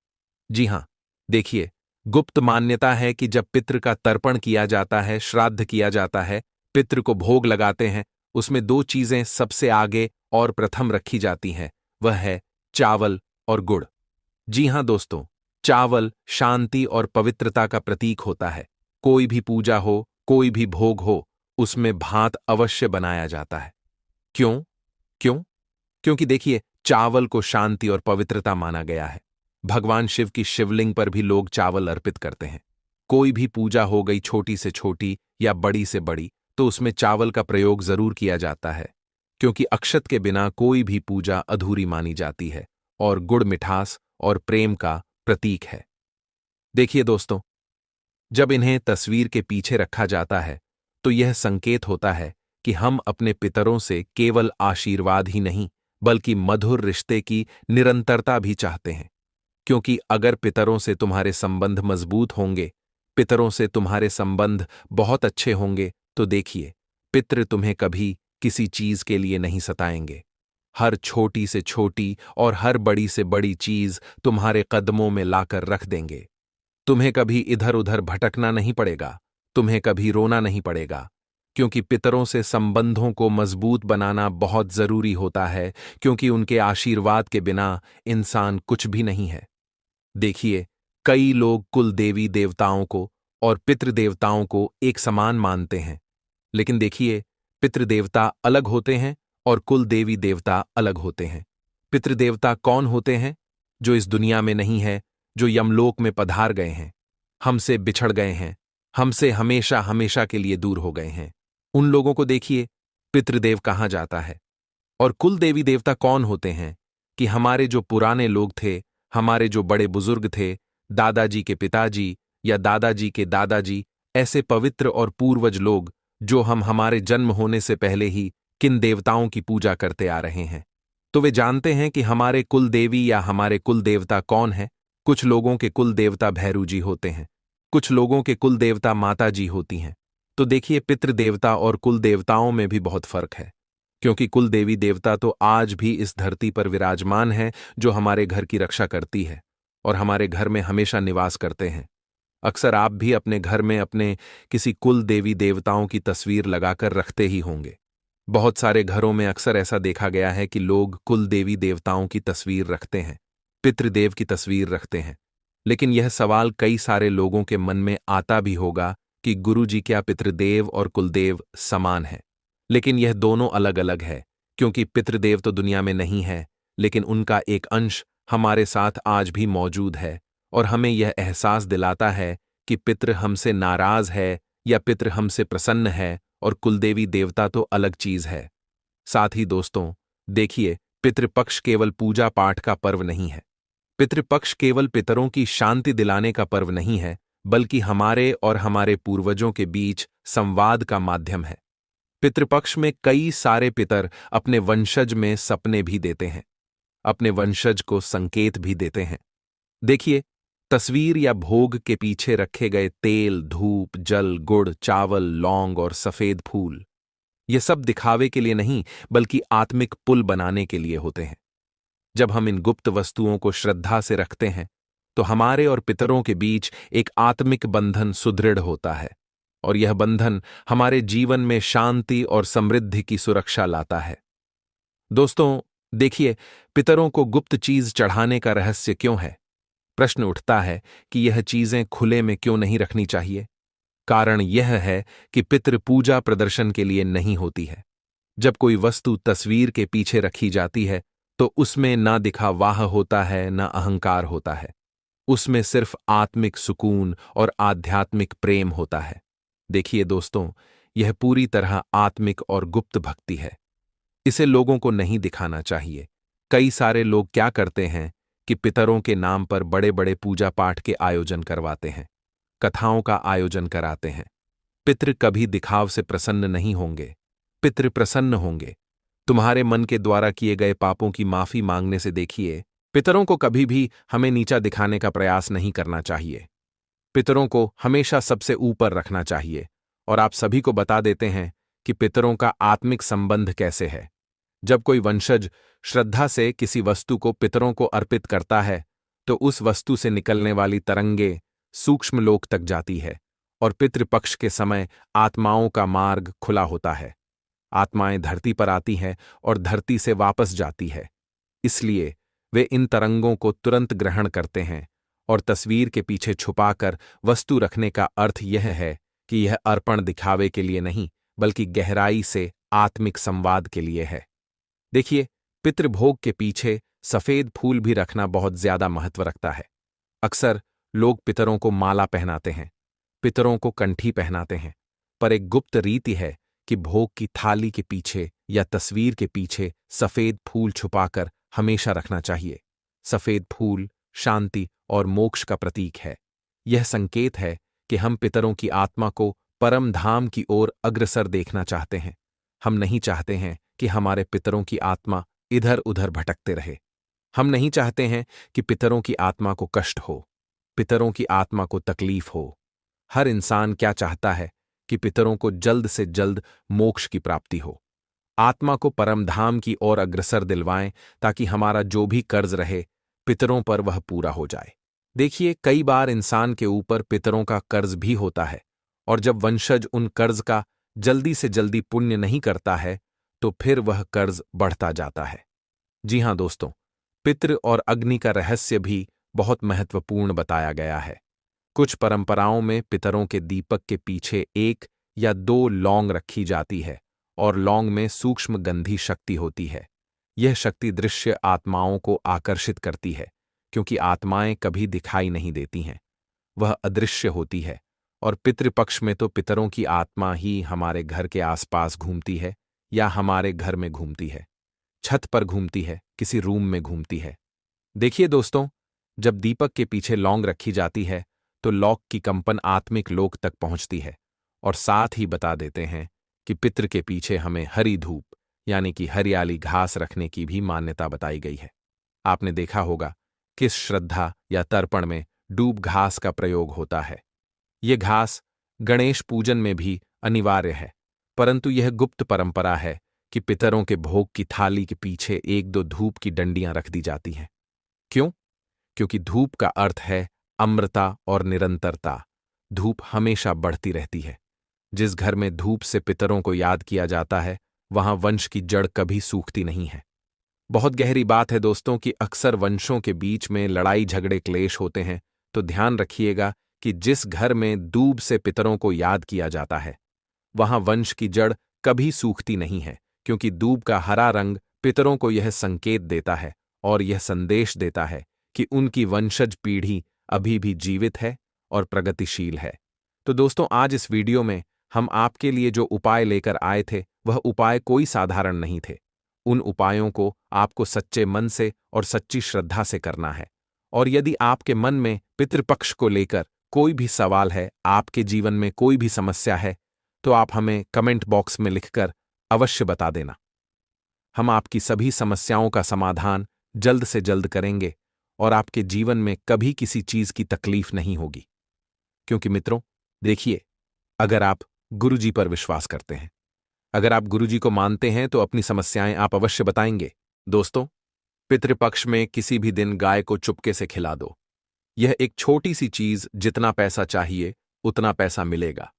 जी हां, देखिए, गुप्त मान्यता है कि जब पितृ का तर्पण किया जाता है, श्राद्ध किया जाता है, पितृ को भोग लगाते हैं, उसमें दो चीजें सबसे आगे और प्रथम रखी जाती हैं, वह है चावल और गुड़। जी हां दोस्तों, चावल शांति और पवित्रता का प्रतीक होता है। कोई भी पूजा हो, कोई भी भोग हो, उसमें भात अवश्य बनाया जाता है। क्यों? क्यों? क्योंकि देखिए, चावल को शांति और पवित्रता माना गया है। भगवान शिव की शिवलिंग पर भी लोग चावल अर्पित करते हैं। कोई भी पूजा हो गई, छोटी से छोटी या बड़ी से बड़ी, तो उसमें चावल का प्रयोग जरूर किया जाता है, क्योंकि अक्षत के बिना कोई भी पूजा अधूरी मानी जाती है और गुड़ मिठास और प्रेम का प्रतीक है। देखिए दोस्तों, जब इन्हें तस्वीर के पीछे रखा जाता है तो यह संकेत होता है कि हम अपने पितरों से केवल आशीर्वाद ही नहीं, बल्कि मधुर रिश्ते की निरंतरता भी चाहते हैं। क्योंकि अगर पितरों से तुम्हारे संबंध मजबूत होंगे, पितरों से तुम्हारे संबंध बहुत अच्छे होंगे, तो देखिए, पितृ तुम्हें कभी किसी चीज के लिए नहीं सताएंगे। हर छोटी से छोटी और हर बड़ी से बड़ी चीज तुम्हारे कदमों में लाकर रख देंगे। तुम्हें कभी इधर उधर भटकना नहीं पड़ेगा, तुम्हें कभी रोना नहीं पड़ेगा, क्योंकि पितरों से संबंधों को मजबूत बनाना बहुत जरूरी होता है, क्योंकि उनके आशीर्वाद के बिना इंसान कुछ भी नहीं है। देखिए, कई लोग कुल देवी देवताओं को और पितृदेवताओं को एक समान मानते हैं, लेकिन देखिए, पितृदेवता अलग होते हैं और कुल देवी देवता अलग होते हैं। पितृदेवता कौन होते हैं? जो इस दुनिया में नहीं है, जो यमलोक में पधार गए हैं, हमसे बिछड़ गए हैं, हमसे हमेशा हमेशा के लिए दूर हो गए हैं। उन लोगों को देखिए, पितृदेव कहा जाता है। और कुल देवी देवता कौन होते हैं? कि हमारे जो पुराने लोग थे, हमारे जो बड़े बुजुर्ग थे, दादाजी के पिताजी या दादाजी के दादाजी, ऐसे पवित्र और पूर्वज लोग जो हम हमारे जन्म होने से पहले ही किन देवताओं की पूजा करते आ रहे हैं। तो वे जानते हैं कि हमारे कुल देवी या हमारे कुल देवता कौन है। कुछ लोगों के कुल देवता भैरू जी होते हैं, कुछ लोगों के कुल देवता माता जी होती हैं। तो देखिए, पितृदेवता और कुल देवताओं में भी बहुत फर्क है, क्योंकि कुल देवी देवता तो आज भी इस धरती पर विराजमान है, जो हमारे घर की रक्षा करती है और हमारे घर में हमेशा निवास करते हैं। अक्सर आप भी अपने घर में अपने किसी कुल देवी देवताओं की तस्वीर लगाकर रखते ही होंगे। बहुत सारे घरों में अक्सर ऐसा देखा गया है कि लोग कुल देवी देवताओं की तस्वीर रखते हैं, पितृदेव की तस्वीर रखते हैं। लेकिन यह सवाल कई सारे लोगों के मन में आता भी होगा कि गुरुजी, क्या पितृदेव और कुलदेव समान है? लेकिन यह दोनों अलग अलग है, क्योंकि पितृदेव तो दुनिया में नहीं है, लेकिन उनका एक अंश हमारे साथ आज भी मौजूद है और हमें यह एहसास दिलाता है कि पितृ हमसे नाराज है या पितृ हमसे प्रसन्न है, और कुलदेवी देवता तो अलग चीज है। साथ ही दोस्तों, देखिए, पितृपक्ष केवल पूजा पाठ का पर्व नहीं है। पितृपक्ष केवल पितरों की शांति दिलाने का पर्व नहीं है, बल्कि हमारे और हमारे पूर्वजों के बीच संवाद का माध्यम है। पितृपक्ष में कई सारे पितर अपने वंशज में सपने भी देते हैं, अपने वंशज को संकेत भी देते हैं। देखिए, तस्वीर या भोग के पीछे रखे गए तेल, धूप, जल, गुड़, चावल, लौंग और सफेद फूल, ये सब दिखावे के लिए नहीं बल्कि आत्मिक पुल बनाने के लिए होते हैं। जब हम इन गुप्त वस्तुओं को श्रद्धा से रखते हैं तो हमारे और पितरों के बीच एक आत्मिक बंधन सुदृढ़ होता है, और यह बंधन हमारे जीवन में शांति और समृद्धि की सुरक्षा लाता है। दोस्तों, देखिए, पितरों को गुप्त चीज चढ़ाने का रहस्य क्यों है? प्रश्न उठता है कि यह चीजें खुले में क्यों नहीं रखनी चाहिए। कारण यह है कि पितृ पूजा प्रदर्शन के लिए नहीं होती है। जब कोई वस्तु तस्वीर के पीछे रखी जाती है तो उसमें ना दिखावा होता है, ना अहंकार होता है। उसमें सिर्फ आत्मिक सुकून और आध्यात्मिक प्रेम होता है। देखिए दोस्तों, यह पूरी तरह आत्मिक और गुप्त भक्ति है। इसे लोगों को नहीं दिखाना चाहिए। कई सारे लोग क्या करते हैं कि पितरों के नाम पर बड़े बड़े पूजा पाठ के आयोजन करवाते हैं, कथाओं का आयोजन कराते हैं। पितृ कभी दिखाव से प्रसन्न नहीं होंगे, पितृ प्रसन्न होंगे। तुम्हारे मन के द्वारा किए गए पापों की माफी मांगने से देखिए, पितरों को कभी भी हमें नीचा दिखाने का प्रयास नहीं करना चाहिए। पितरों को हमेशा सबसे ऊपर रखना चाहिए। और आप सभी को बता देते हैं कि पितरों का आत्मिक संबंध कैसे है। जब कोई वंशज श्रद्धा से किसी वस्तु को पितरों को अर्पित करता है तो उस वस्तु से निकलने वाली तरंगे सूक्ष्म लोक तक जाती है और पितृपक्ष के समय आत्माओं का मार्ग खुला होता है। आत्माएं धरती पर आती हैं और धरती से वापस जाती है। इसलिए वे इन तरंगों को तुरंत ग्रहण करते हैं, और तस्वीर के पीछे छुपाकर वस्तु रखने का अर्थ यह है कि यह अर्पण दिखावे के लिए नहीं बल्कि गहराई से आत्मिक संवाद के लिए है। देखिए, पितृभोग के पीछे सफेद फूल भी रखना बहुत ज्यादा महत्व रखता है। अक्सर लोग पितरों को माला पहनाते हैं, पितरों को कंठी पहनाते हैं, पर एक गुप्त रीति है कि भोग की थाली के पीछे या तस्वीर के पीछे सफेद फूल छुपाकर हमेशा रखना चाहिए। सफेद फूल शांति और मोक्ष का प्रतीक है। यह संकेत है कि हम पितरों की आत्मा को परम धाम की ओर अग्रसर देखना चाहते हैं। हम नहीं चाहते हैं कि हमारे पितरों की आत्मा इधर उधर भटकते रहे। हम नहीं चाहते हैं कि पितरों की आत्मा को कष्ट हो, पितरों की आत्मा को तकलीफ हो। हर इंसान क्या चाहता है कि पितरों को जल्द से जल्द मोक्ष की प्राप्ति हो, आत्मा को परमधाम की ओर अग्रसर दिलवाएं ताकि हमारा जो भी कर्ज रहे पितरों पर वह पूरा हो जाए। देखिए, कई बार इंसान के ऊपर पितरों का कर्ज भी होता है, और जब वंशज उन कर्ज का जल्दी से जल्दी पुण्य नहीं करता है तो फिर वह कर्ज बढ़ता जाता है। जी हां दोस्तों, पितृ और अग्नि का रहस्य भी बहुत महत्वपूर्ण बताया गया है। कुछ परंपराओं में पितरों के दीपक के पीछे 1 या 2 लौंग रखी जाती है, और लौंग में सूक्ष्म गंधी शक्ति होती है। यह शक्ति दृश्य आत्माओं को आकर्षित करती है, क्योंकि आत्माएं कभी दिखाई नहीं देती हैं, वह अदृश्य होती है। और पितृपक्ष में तो पितरों की आत्मा ही हमारे घर के आसपास घूमती है, या हमारे घर में घूमती है, छत पर घूमती है, किसी रूम में घूमती है। देखिए दोस्तों, जब दीपक के पीछे लौंग रखी जाती है तो लौक की कंपन आत्मिक लोक तक पहुंचती है, और साथ ही बता देते हैं कि पितृ के पीछे हमें हरी धूप यानी कि हरियाली घास रखने की भी मान्यता बताई गई है। आपने देखा होगा किस श्रद्धा या तर्पण में डूब घास का प्रयोग होता है। यह घास गणेश पूजन में भी अनिवार्य है, परंतु यह गुप्त परंपरा है कि पितरों के भोग की थाली के पीछे 1-2 धूप की डंडियां रख दी जाती हैं। क्यों? क्योंकि धूप का अर्थ है अमृता और निरंतरता। धूप हमेशा बढ़ती रहती है। जिस घर में धूप से पितरों को याद किया जाता है वहां वंश की जड़ कभी सूखती नहीं है। बहुत गहरी बात है दोस्तों कि अक्सर वंशों के बीच में लड़ाई झगड़े क्लेश होते हैं, तो ध्यान रखिएगा कि जिस घर में दूब से पितरों को याद किया जाता है वहां वंश की जड़ कभी सूखती नहीं है, क्योंकि दूब का हरा रंग पितरों को यह संकेत देता है और यह संदेश देता है कि उनकी वंशज पीढ़ी अभी भी जीवित है और प्रगतिशील है। तो दोस्तों, आज इस वीडियो में हम आपके लिए जो उपाय लेकर आए थे वह उपाय कोई साधारण नहीं थे। उन उपायों को आपको सच्चे मन से और सच्ची श्रद्धा से करना है। और यदि आपके मन में पितृपक्ष को लेकर कोई भी सवाल है, आपके जीवन में कोई भी समस्या है, तो आप हमें कमेंट बॉक्स में लिखकर अवश्य बता देना। हम आपकी सभी समस्याओं का समाधान जल्द से जल्द करेंगे और आपके जीवन में कभी किसी चीज की तकलीफ नहीं होगी। क्योंकि मित्रों, देखिए, अगर आप गुरुजी पर विश्वास करते हैं, अगर आप गुरुजी को मानते हैं तो अपनी समस्याएं आप अवश्य बताएंगे। दोस्तों, पितृपक्ष में किसी भी दिन गाय को चुपके से खिला दो। यह एक छोटी सी चीज, जितना पैसा चाहिए उतना पैसा मिलेगा।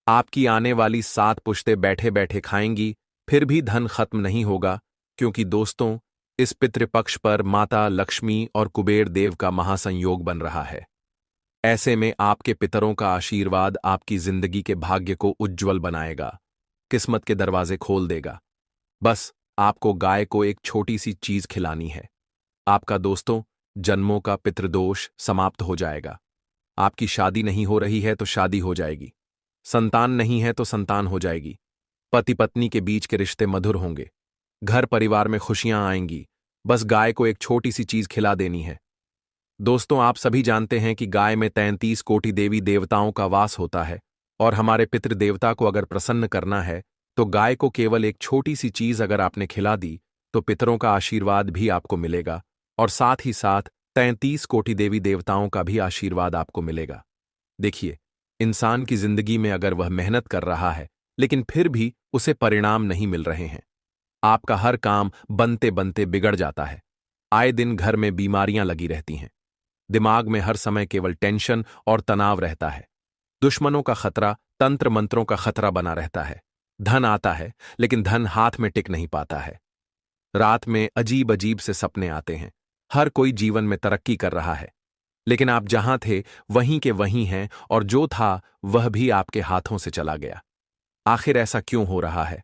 आपकी आने वाली 7 पुश्तें बैठे बैठे खाएंगी, फिर भी धन खत्म नहीं होगा। क्योंकि दोस्तों, इस पितृपक्ष पर माता लक्ष्मी और कुबेर देव का महासंयोग बन रहा है। ऐसे में आपके पितरों का आशीर्वाद आपकी जिंदगी के भाग्य को उज्ज्वल बनाएगा, किस्मत के दरवाजे खोल देगा। बस आपको गाय को एक छोटी सी चीज खिलानी है। आपका दोस्तों, जन्मों का पितृदोष समाप्त हो जाएगा। आपकी शादी नहीं हो रही है तो शादी हो जाएगी, संतान नहीं है तो संतान हो जाएगी, पति पत्नी के बीच के रिश्ते मधुर होंगे, घर परिवार में खुशियां आएंगी। बस गाय को एक छोटी सी चीज खिला देनी है। दोस्तों, आप सभी जानते हैं कि गाय में 33 कोटि देवी देवताओं का वास होता है और हमारे पितृदेवता को अगर प्रसन्न करना है तो गाय को केवल एक छोटी सी चीज अगर आपने खिला दी तो पितरों का आशीर्वाद भी आपको मिलेगा और साथ ही साथ 33 कोटि देवी देवताओं का भी आशीर्वाद आपको मिलेगा। देखिए, इंसान की जिंदगी में अगर वह मेहनत कर रहा है लेकिन फिर भी उसे परिणाम नहीं मिल रहे हैं, आपका हर काम बनते बनते बिगड़ जाता है, आए दिन घर में बीमारियां लगी रहती हैं, दिमाग में हर समय केवल टेंशन और तनाव रहता है, दुश्मनों का खतरा, तंत्र मंत्रों का खतरा बना रहता है, धन आता है लेकिन धन हाथ में टिक नहीं पाता है, रात में अजीब अजीब से सपने आते हैं, हर कोई जीवन में तरक्की कर रहा है लेकिन आप जहां थे वहीं के वहीं हैं और जो था वह भी आपके हाथों से चला गया। आखिर ऐसा क्यों हो रहा है?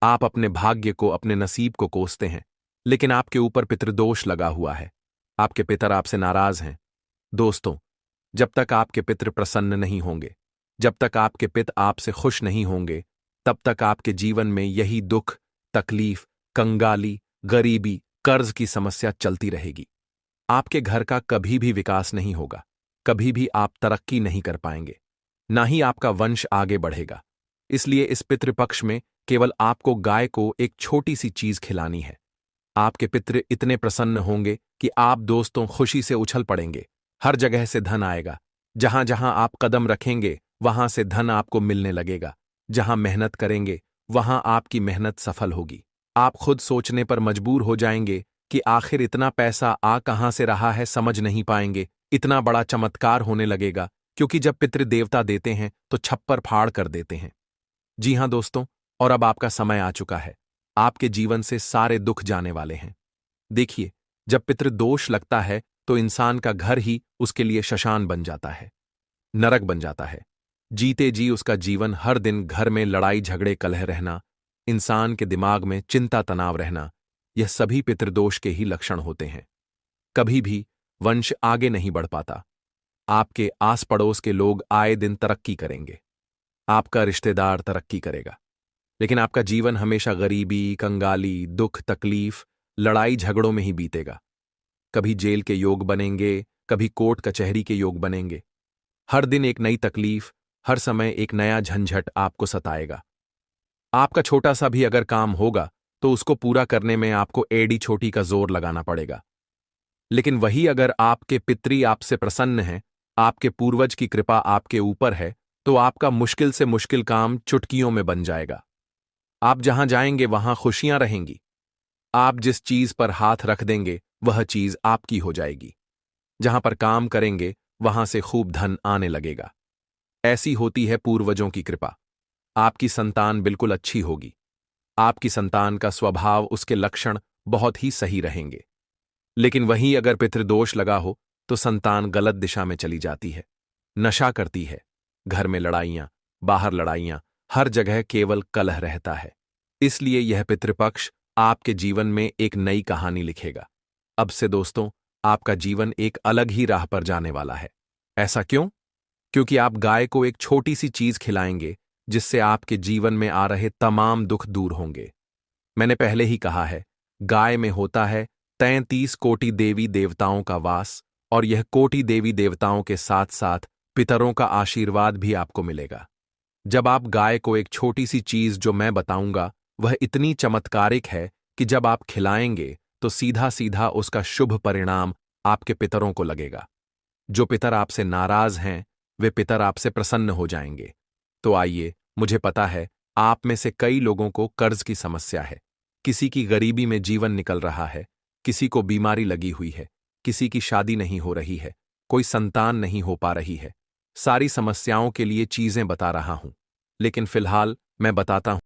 आप अपने भाग्य को, अपने नसीब को कोसते हैं लेकिन आपके ऊपर पितृदोष लगा हुआ है। आपके पितर आपसे नाराज हैं। दोस्तों, जब तक आपके पितृ प्रसन्न नहीं होंगे, जब तक आपके पिता आपसे खुश नहीं होंगे, तब तक आपके जीवन में यही दुख, तकलीफ, कंगाली, गरीबी, कर्ज की समस्या चलती रहेगी। आपके घर का कभी भी विकास नहीं होगा, कभी भी आप तरक्की नहीं कर पाएंगे, ना ही आपका वंश आगे बढ़ेगा। इसलिए इस पितृपक्ष में केवल आपको गाय को एक छोटी सी चीज खिलानी है। आपके पितृ इतने प्रसन्न होंगे कि आप दोस्तों खुशी से उछल पड़ेंगे। हर जगह से धन आएगा, जहां जहां आप कदम रखेंगे वहां से धन आपको मिलने लगेगा। जहां मेहनत करेंगे वहां आपकी मेहनत सफल होगी। आप खुद सोचने पर मजबूर हो जाएंगे कि आखिर इतना पैसा आ कहां से रहा है, समझ नहीं पाएंगे। इतना बड़ा चमत्कार होने लगेगा, क्योंकि जब पितृदेवता देते हैं तो छप्पर फाड़ कर देते हैं। जी हां दोस्तों, और अब आपका समय आ चुका है। आपके जीवन से सारे दुख जाने वाले हैं। देखिए, जब पितृदोष लगता है तो इंसान का घर ही उसके लिए शशान बन जाता है, नरक बन जाता है। जीते जी उसका जीवन हर दिन घर में लड़ाई झगड़े कलह रहना, इंसान के दिमाग में चिंता तनाव रहना, यह सभी पितृदोष के ही लक्षण होते हैं। कभी भी वंश आगे नहीं बढ़ पाता। आपके आस पड़ोस के लोग आए दिन तरक्की करेंगे, आपका रिश्तेदार तरक्की करेगा, लेकिन आपका जीवन हमेशा गरीबी, कंगाली, दुख, तकलीफ, लड़ाई झगड़ों में ही बीतेगा। कभी जेल के योग बनेंगे, कभी कोर्ट कचहरी के योग बनेंगे। हर दिन एक नई तकलीफ, हर समय एक नया झंझट आपको सताएगा। आपका छोटा सा भी अगर काम होगा तो उसको पूरा करने में आपको एड़ी छोटी का जोर लगाना पड़ेगा। लेकिन वही अगर आपके पितरी आपसे प्रसन्न हैं, आपके पूर्वज की कृपा आपके ऊपर है, तो आपका मुश्किल से मुश्किल काम चुटकियों में बन जाएगा। आप जहां जाएंगे वहां खुशियां रहेंगी। आप जिस चीज पर हाथ रख देंगे वह चीज आपकी हो जाएगी। जहां पर काम करेंगे वहां से खूब धन आने लगेगा। ऐसी होती है पूर्वजों की कृपा। आपकी संतान बिल्कुल अच्छी होगी। आपकी संतान का स्वभाव, उसके लक्षण बहुत ही सही रहेंगे। लेकिन वहीं अगर पितृदोष लगा हो तो संतान गलत दिशा में चली जाती है, नशा करती है, घर में लड़ाइयां, बाहर लड़ाइयां, हर जगह केवल कलह रहता है। इसलिए यह पितृपक्ष आपके जीवन में एक नई कहानी लिखेगा। अब से दोस्तों, आपका जीवन एक अलग ही राह पर जाने वाला है। ऐसा क्यों? क्योंकि आप गाय को एक छोटी सी चीज खिलाएंगे जिससे आपके जीवन में आ रहे तमाम दुख दूर होंगे। मैंने पहले ही कहा है, गाय में होता है 33 कोटि देवी देवताओं का वास, और यह कोटि देवी देवताओं के साथ साथ पितरों का आशीर्वाद भी आपको मिलेगा। जब आप गाय को एक छोटी सी चीज जो मैं बताऊंगा वह इतनी चमत्कारिक है कि जब आप खिलाएंगे तो सीधा सीधा उसका शुभ परिणाम आपके पितरों को लगेगा। जो पितर आपसे नाराज हैं वे पितर आपसे प्रसन्न हो जाएंगे। तो आइए, मुझे पता है आप में से कई लोगों को कर्ज की समस्या है, किसी की गरीबी में जीवन निकल रहा है, किसी को बीमारी लगी हुई है, किसी की शादी नहीं हो रही है, कोई संतान नहीं हो पा रही है। सारी समस्याओं के लिए चीजें बता रहा हूं, लेकिन फिलहाल मैं बताता हूं